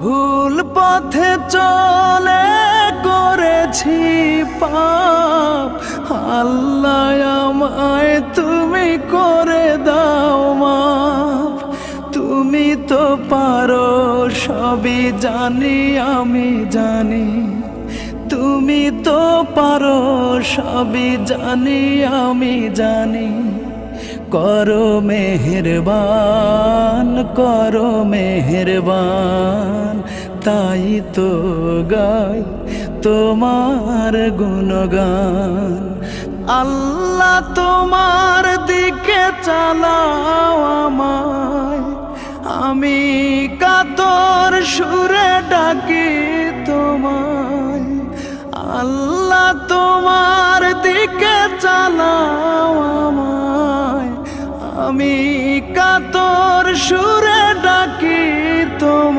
ভুল পথে চলে করেছি পাপ, আল্লাহ আমায় তুমি করে দাও মাফ। তুমি তো পারো সবই জানি আমি জানি, তুমি তো পারো সবই জানি আমি জানি। করো মেহেরবান, করো মেহেরবান, তাই তো গাই তোমার গুণগান। আল্লাহ তোমার দিকে চালাও আমায়, আমি কাতর সুরে ডাকি তোমায়। আল্লাহ তোমার দিকে চালাও আমায়, আমি কাতর সুরে ডাকি তোমায়।